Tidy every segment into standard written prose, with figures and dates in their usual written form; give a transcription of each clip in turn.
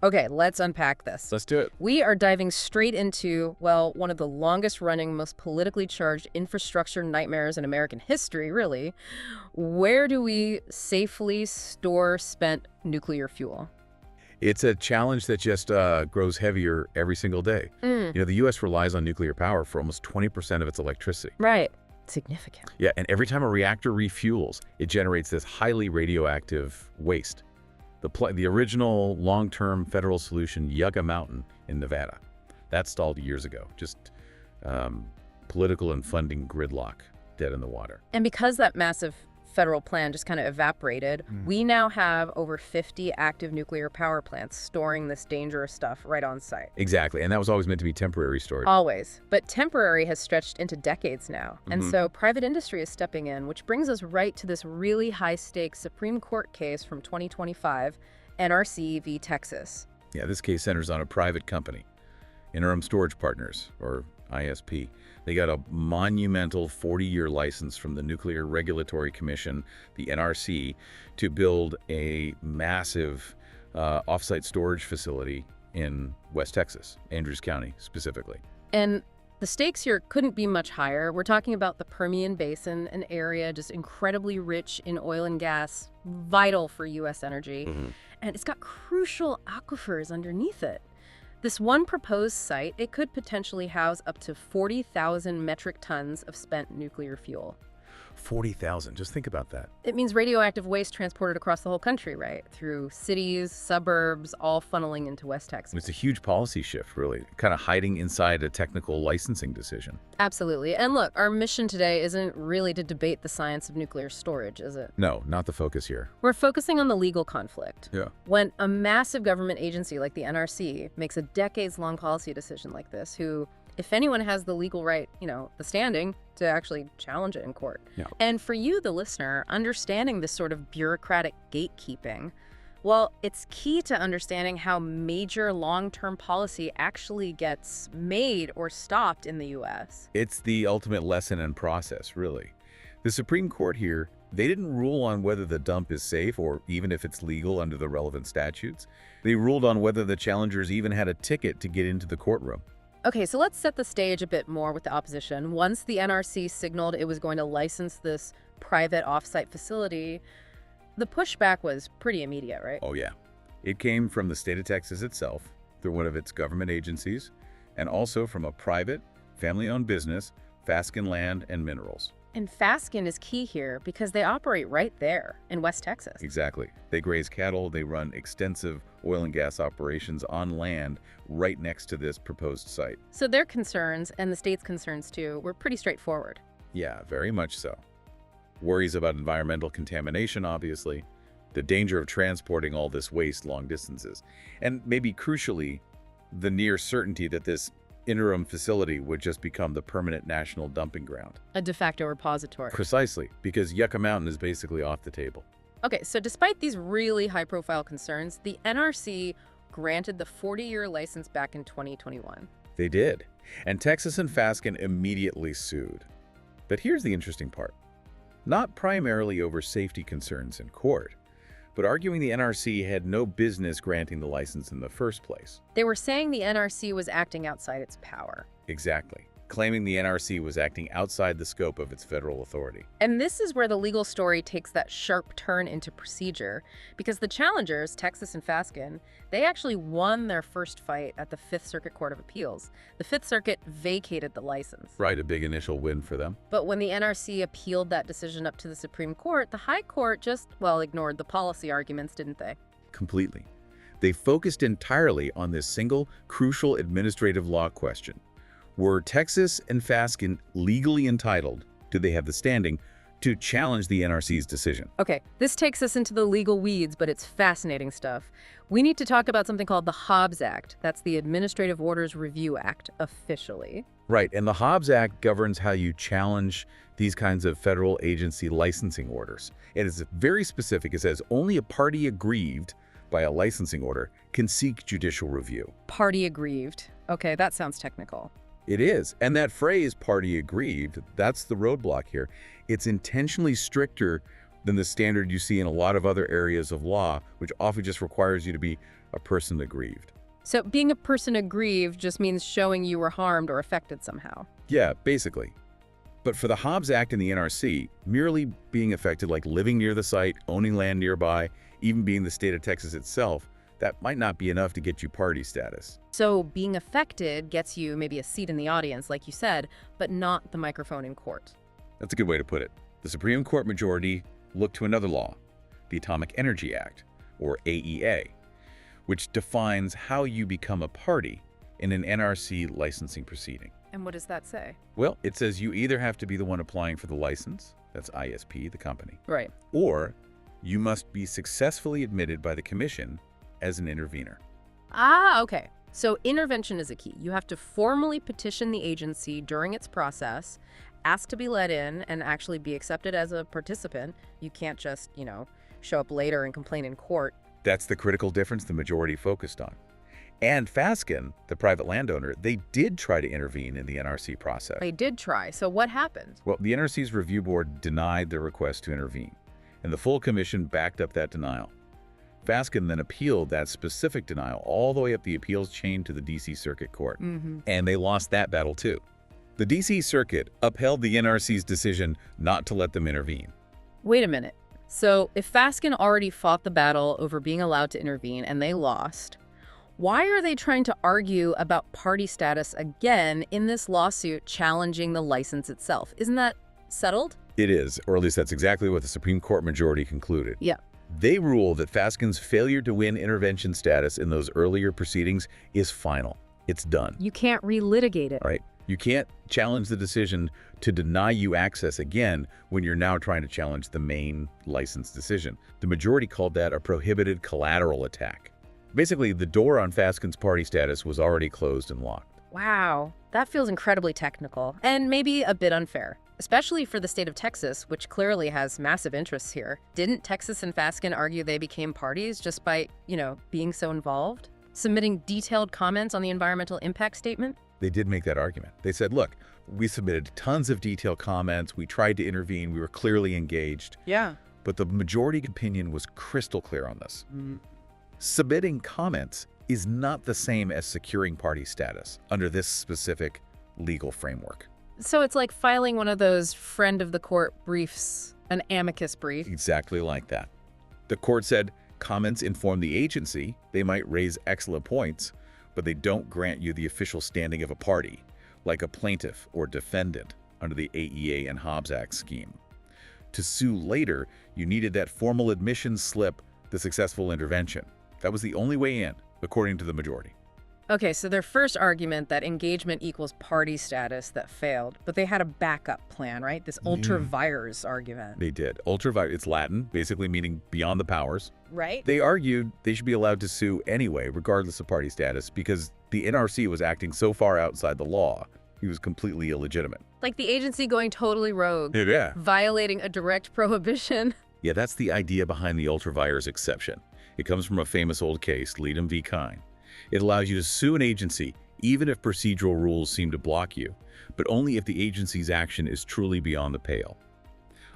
Okay, let's unpack this. Let's do it. We are diving straight into, well, one of the longest-running, most politically charged infrastructure nightmares in American history, really. Where do we safely store spent nuclear fuel? It's a challenge that just grows heavier every single day. The U.S. relies on nuclear power for almost 20% of its electricity. Right. Significant. Yeah, and every time a reactor refuels, it generates this highly radioactive waste. The original long-term federal solution, Yucca Mountain in Nevada, that stalled years ago. Just political and funding gridlock, dead in the water. And because that massive federal plan just kind of evaporated, we now have over 50 active nuclear power plants storing this dangerous stuff right on site. Exactly, and that was always meant to be temporary storage. Always. But temporary has stretched into decades now. And so private industry is stepping in, which brings us right to this really high-stakes Supreme Court case from 2025, NRC v. Texas. Yeah, this case centers on a private company, Interim Storage Partners, or ISP. They got a monumental 40-year license from the Nuclear Regulatory Commission, the NRC, to build a massive off-site storage facility in West Texas, Andrews County specifically. And the stakes here couldn't be much higher. We're talking about the Permian Basin, an area just incredibly rich in oil and gas, vital for U.S. energy. And it's got crucial aquifers underneath it. This one proposed site, it could potentially house up to 40,000 metric tons of spent nuclear fuel. 40,000, just think about that. It means radioactive waste transported across the whole country, right? Through cities, suburbs, all funneling into West Texas. It's a huge policy shift, really, kind of hiding inside a technical licensing decision. Absolutely. And look, our mission today isn't really to debate the science of nuclear storage, is it? No, not the focus here. We're focusing on the legal conflict. Yeah. When a massive government agency like the NRC makes a decades-long policy decision like this, who, if anyone has the legal right, the standing to actually challenge it in court. Yeah. And for you, the listener, understanding this sort of bureaucratic gatekeeping, well, it's key to understanding how major long-term policy actually gets made or stopped in the U.S. It's the ultimate lesson and process, really. The Supreme Court here, they didn't rule on whether the dump is safe or even if it's legal under the relevant statutes. They ruled on whether the challengers even had a ticket to get into the courtroom. Okay, so let's set the stage a bit more with the opposition. Once the NRC signaled it was going to license this private off-site facility, the pushback was pretty immediate, right? Oh, yeah. It came from the state of Texas itself, through one of its government agencies, and also from a private, family-owned business, Fasken Land and Minerals. And Fasken is key here because they operate right there in West Texas. Exactly. They graze cattle, they run extensive oil and gas operations on land right next to this proposed site. So their concerns, and the state's concerns too, were pretty straightforward. Yeah, very much so. Worries about environmental contamination, obviously, the danger of transporting all this waste long distances, and maybe crucially, the near certainty that this interim facility would just become the permanent national dumping ground. A de facto repository. Precisely, because Yucca Mountain is basically off the table. Okay, so despite these really high-profile concerns, the NRC granted the 40-year license back in 2021. They did, and Texas and Fasken immediately sued. But here's the interesting part. Not primarily over safety concerns in court, but arguing the NRC had no business granting the license in the first place. They were saying the NRC was acting outside its power. Exactly. Claiming the NRC was acting outside the scope of its federal authority. And this is where the legal story takes that sharp turn into procedure, because the challengers, Texas and Fasken, they actually won their first fight at the Fifth Circuit Court of Appeals. The Fifth Circuit vacated the license. Right, a big initial win for them. But when the NRC appealed that decision up to the Supreme Court, the High Court just, well, ignored the policy arguments, didn't they? Completely. They focused entirely on this single, crucial administrative law question. Were Texas and Fasken legally entitled, do they have the standing, to challenge the NRC's decision? Okay, this takes us into the legal weeds, but it's fascinating stuff. We need to talk about something called the Hobbs Act. That's the Administrative Orders Review Act, officially. Right, and the Hobbs Act governs how you challenge these kinds of federal agency licensing orders. It is very specific. It says only a party aggrieved by a licensing order can seek judicial review. Party aggrieved. Okay, that sounds technical. It is. And that phrase, party aggrieved, that's the roadblock here. It's intentionally stricter than the standard you see in a lot of other areas of law, which often just requires you to be a person aggrieved. So being a person aggrieved just means showing you were harmed or affected somehow. Yeah, basically. But for the Hobbs Act and the NRC, merely being affected, like living near the site, owning land nearby, even being the state of Texas itself, that might not be enough to get you party status. So being affected gets you maybe a seat in the audience, like you said, but not the microphone in court. That's a good way to put it. The Supreme Court majority looked to another law, the Atomic Energy Act, or AEA, which defines how you become a party in an NRC licensing proceeding. And what does that say? Well, it says you either have to be the one applying for the license, that's ISP, the company, Right. or you must be successfully admitted by the commission as an intervener. Ah, okay. So intervention is a key. You have to formally petition the agency during its process, ask to be let in, and actually be accepted as a participant. You can't just, show up later and complain in court. That's the critical difference the majority focused on. And Fasken, the private landowner, they did try to intervene in the NRC process. They did try. So what happened? Well, the NRC's review board denied their request to intervene, and the full commission backed up that denial. Fasken then appealed that specific denial all the way up the appeals chain to the D.C. Circuit Court, and they lost that battle too. The D.C. Circuit upheld the NRC's decision not to let them intervene. Wait a minute. So if Fasken already fought the battle over being allowed to intervene and they lost, why are they trying to argue about party status again in this lawsuit challenging the license itself? Isn't that settled? It is, or at least that's exactly what the Supreme Court majority concluded. Yeah. They rule that Fasken's failure to win intervention status in those earlier proceedings is final. It's done. You can't relitigate it. All right? You can't challenge the decision to deny you access again when you're now trying to challenge the main license decision. The majority called that a prohibited collateral attack. Basically, the door on Fasken's party status was already closed and locked. Wow, that feels incredibly technical and maybe a bit unfair, especially for the state of Texas, which clearly has massive interests here. Didn't Texas and Fasken argue they became parties just by, being so involved? Submitting detailed comments on the environmental impact statement? They did make that argument. They said, look, we submitted tons of detailed comments, we tried to intervene, we were clearly engaged. Yeah. But the majority opinion was crystal clear on this. Submitting comments is not the same as securing party status under this specific legal framework. So it's like filing one of those friend of the court briefs, an amicus brief. Exactly like that. The court said comments inform the agency, they might raise excellent points, but they don't grant you the official standing of a party, like a plaintiff or defendant under the AEA and Hobbs Act scheme. To sue later, you needed that formal admission slip, the successful intervention. That was the only way in, according to the majority. Okay, so their first argument that engagement equals party status that failed, but they had a backup plan, right? This ultra vires argument. They did. Ultra vires, it's Latin, basically meaning beyond the powers. Right? They argued they should be allowed to sue anyway, regardless of party status, because the NRC was acting so far outside the law, he was completely illegitimate. Like the agency going totally rogue. Yeah. Violating a direct prohibition. Yeah, that's the idea behind the ultra vires exception. It comes from a famous old case, Leadham v. Kine. It allows you to sue an agency even if procedural rules seem to block you, but only if the agency's action is truly beyond the pale.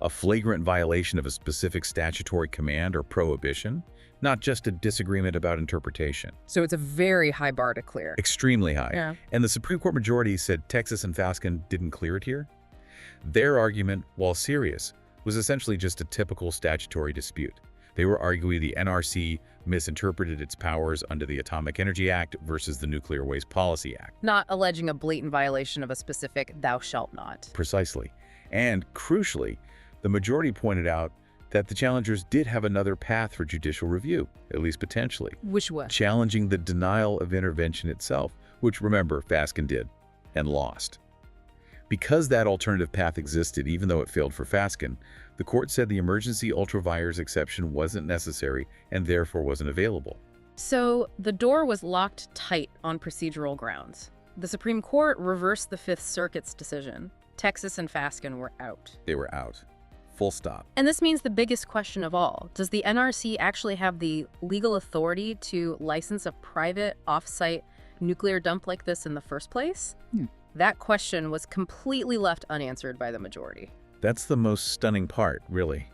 A flagrant violation of a specific statutory command or prohibition, not just a disagreement about interpretation. So it's a very high bar to clear. Extremely high. Yeah. And the Supreme Court majority said Texas and Fasken didn't clear it here. Their argument, while serious, was essentially just a typical statutory dispute. They were arguing the NRC misinterpreted its powers under the Atomic Energy Act versus the Nuclear Waste Policy Act. Not alleging a blatant violation of a specific thou shalt not. Precisely. And crucially, the majority pointed out that the challengers did have another path for judicial review, at least potentially. Which was? Challenging the denial of intervention itself, which, remember, Fasken did, and lost. Because that alternative path existed, even though it failed for Fasken, the court said the emergency ultra-vires exception wasn't necessary and therefore wasn't available. So the door was locked tight on procedural grounds. The Supreme Court reversed the Fifth Circuit's decision. Texas and Fasken were out. They were out. Full stop. And this means the biggest question of all. Does the NRC actually have the legal authority to license a private, off-site nuclear dump like this in the first place? That question was completely left unanswered by the majority. That's the most stunning part, really.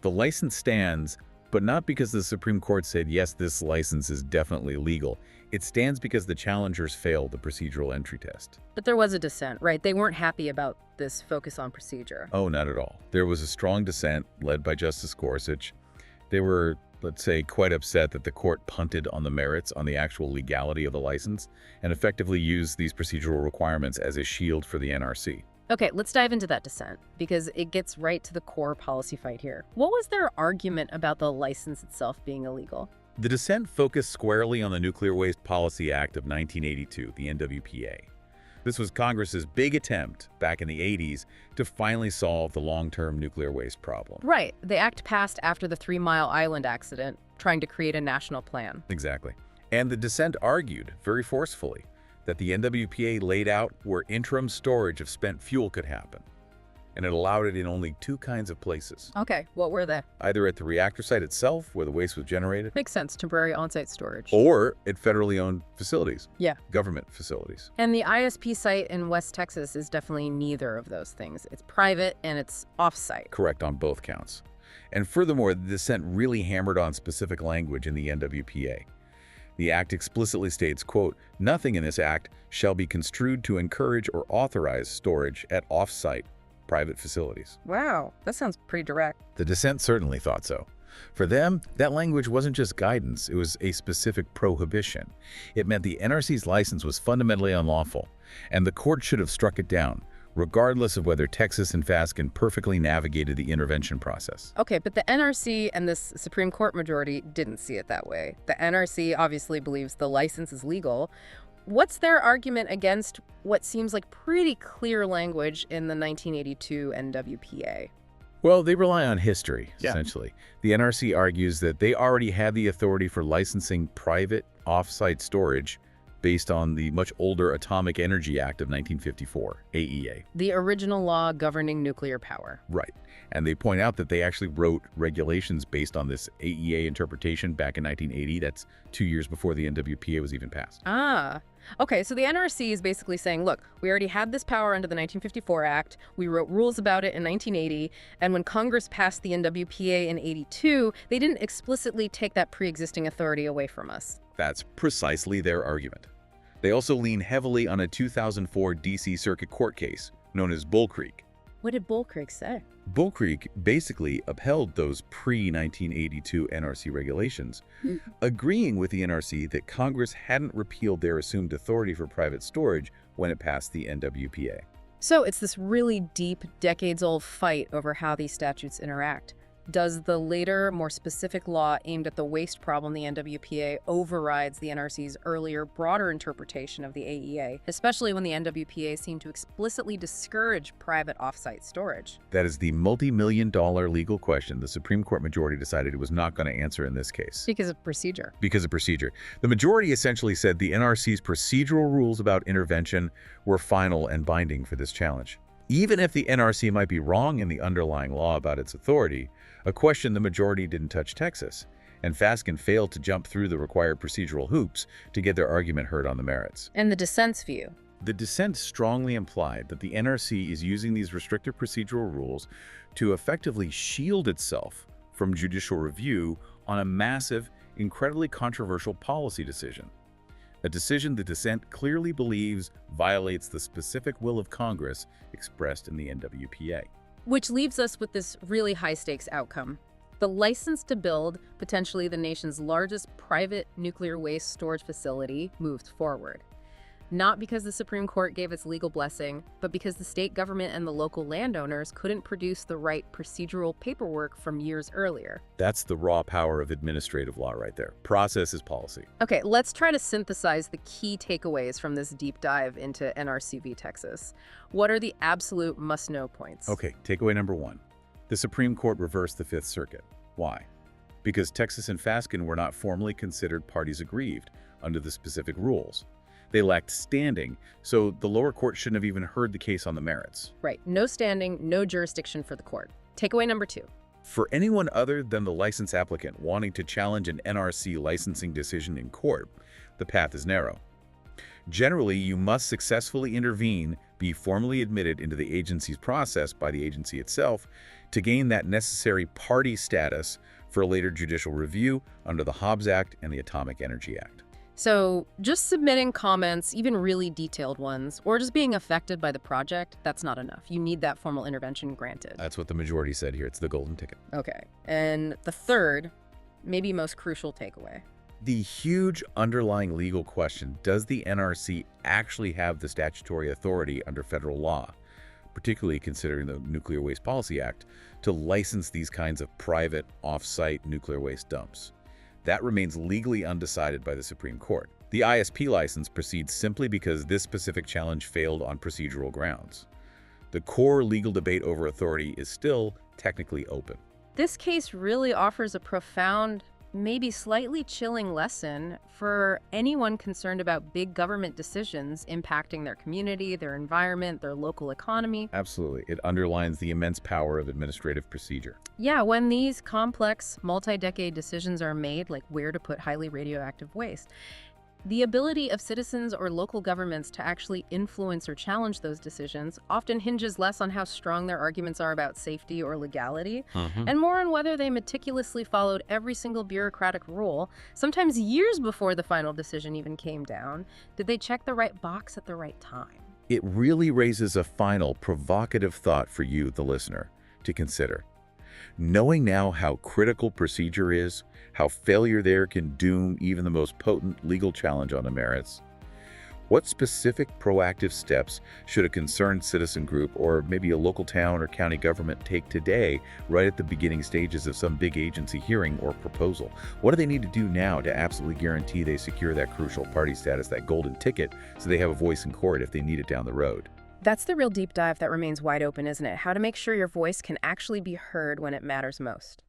The license stands, but not because the Supreme Court said, yes, this license is definitely legal. It stands because the challengers failed the procedural entry test. But there was a dissent, right? They weren't happy about this focus on procedure. Oh, not at all. There was a strong dissent led by Justice Gorsuch. They were, let's say, quite upset that the court punted on the merits, on the actual legality of the license, and effectively used these procedural requirements as a shield for the NRC. Okay, let's dive into that dissent, because it gets right to the core policy fight here. What was their argument about the license itself being illegal? The dissent focused squarely on the Nuclear Waste Policy Act of 1982, the NWPA. This was Congress's big attempt back in the 80s to finally solve the long-term nuclear waste problem. Right. The act passed after the 3 Mile Island accident, trying to create a national plan. Exactly. And the dissent argued, very forcefully, that the NWPA laid out where interim storage of spent fuel could happen. And it allowed it in only 2 kinds of places. Okay, what were they? Either at the reactor site itself, where the waste was generated, Makes sense, temporary on-site storage. or at federally owned facilities. Yeah. Government facilities. And the ISP site in West Texas is definitely neither of those things. It's private and it's off-site. Correct on both counts. And furthermore, the dissent really hammered on specific language in the NWPA. The act explicitly states, quote, "Nothing in this act shall be construed to encourage or authorize storage at off-site private facilities." Wow, that sounds pretty direct. The dissent certainly thought so. For them, that language wasn't just guidance, it was a specific prohibition. It meant the NRC's license was fundamentally unlawful, and the court should have struck it down, regardless of whether Texas and Fasken perfectly navigated the intervention process. Okay, but the NRC and this Supreme Court majority didn't see it that way. The NRC obviously believes the license is legal. What's their argument against what seems like pretty clear language in the 1982 NWPA? Well, they rely on history, essentially. The NRC argues that they already had the authority for licensing private off-site storage based on the much older Atomic Energy Act of 1954, AEA. The original law governing nuclear power. Right. And they point out that they actually wrote regulations based on this AEA interpretation back in 1980. That's 2 years before the NWPA was even passed. Ah. Okay, so the NRC is basically saying, look, we already had this power under the 1954 Act, we wrote rules about it in 1980, and when Congress passed the NWPA in 82, they didn't explicitly take that pre-existing authority away from us. That's precisely their argument. They also lean heavily on a 2004 D.C. Circuit Court case known as Bull Creek. What did Bull Creek say? Bull Creek basically upheld those pre-1982 NRC regulations, agreeing with the NRC that Congress hadn't repealed their assumed authority for private storage when it passed the NWPA. So it's this really deep, decades-old fight over how these statutes interact. Does the later, more specific law aimed at the waste problem, the NWPA, overrides the NRC's earlier, broader interpretation of the AEA, especially when the NWPA seemed to explicitly discourage private off-site storage? That is the multi-million-dollar legal question the Supreme Court majority decided it was not going to answer in this case. Because of procedure. Because of procedure. The majority essentially said the NRC's procedural rules about intervention were final and binding for this challenge. Even if the NRC might be wrong in the underlying law about its authority, a question the majority didn't touch Texas, and Fasken failed to jump through the required procedural hoops to get their argument heard on the merits. And the dissent's view? The dissent strongly implied that the NRC is using these restrictive procedural rules to effectively shield itself from judicial review on a massive, incredibly controversial policy decision. A decision the dissent clearly believes violates the specific will of Congress expressed in the NWPA. Which leaves us with this really high-stakes outcome. The license to build potentially the nation's largest private nuclear waste storage facility moved forward. Not because the Supreme Court gave its legal blessing, but because the state government and the local landowners couldn't produce the right procedural paperwork from years earlier. That's the raw power of administrative law right there. Process is policy. Okay, let's try to synthesize the key takeaways from this deep dive into NRC v. Texas. What are the absolute must-know points? Okay, takeaway number 1. The Supreme Court reversed the Fifth Circuit. Why? Because Texas and Fasken were not formally considered parties aggrieved under the specific rules. They lacked standing, so the lower court shouldn't have even heard the case on the merits. Right. No standing, no jurisdiction for the court. Takeaway number 2. For anyone other than the license applicant wanting to challenge an NRC licensing decision in court, the path is narrow. Generally, you must successfully intervene, be formally admitted into the agency's process by the agency itself to gain that necessary party status for a later judicial review under the Hobbs Act and the Atomic Energy Act. So just submitting comments, even really detailed ones, or just being affected by the project, that's not enough. You need that formal intervention granted. That's what the majority said here. It's the golden ticket. Okay. And the third, maybe most crucial takeaway. The huge underlying legal question, does the NRC actually have the statutory authority under federal law, particularly considering the Nuclear Waste Policy Act, to license these kinds of private, off-site nuclear waste dumps? That remains legally undecided by the Supreme Court. The ISP license proceeds simply because this specific challenge failed on procedural grounds. The core legal debate over authority is still technically open. This case really offers a profound, maybe slightly chilling lesson for anyone concerned about big government decisions impacting their community, their environment, their local economy. Absolutely. It underlines the immense power of administrative procedure. Yeah, when these complex, multi-decade decisions are made, like where to put highly radioactive waste, the ability of citizens or local governments to actually influence or challenge those decisions often hinges less on how strong their arguments are about safety or legality, and more on whether they meticulously followed every single bureaucratic rule, sometimes years before the final decision even came down. Did they check the right box at the right time? It really raises a final, provocative thought for you, the listener, to consider. Knowing now how critical procedure is, how failure there can doom even the most potent legal challenge on the merits, what specific proactive steps should a concerned citizen group or maybe a local town or county government take today, right at the beginning stages of some big agency hearing or proposal? What do they need to do now to absolutely guarantee they secure that crucial party status, that golden ticket, so they have a voice in court if they need it down the road? That's the real deep dive that remains wide open, isn't it? How to make sure your voice can actually be heard when it matters most.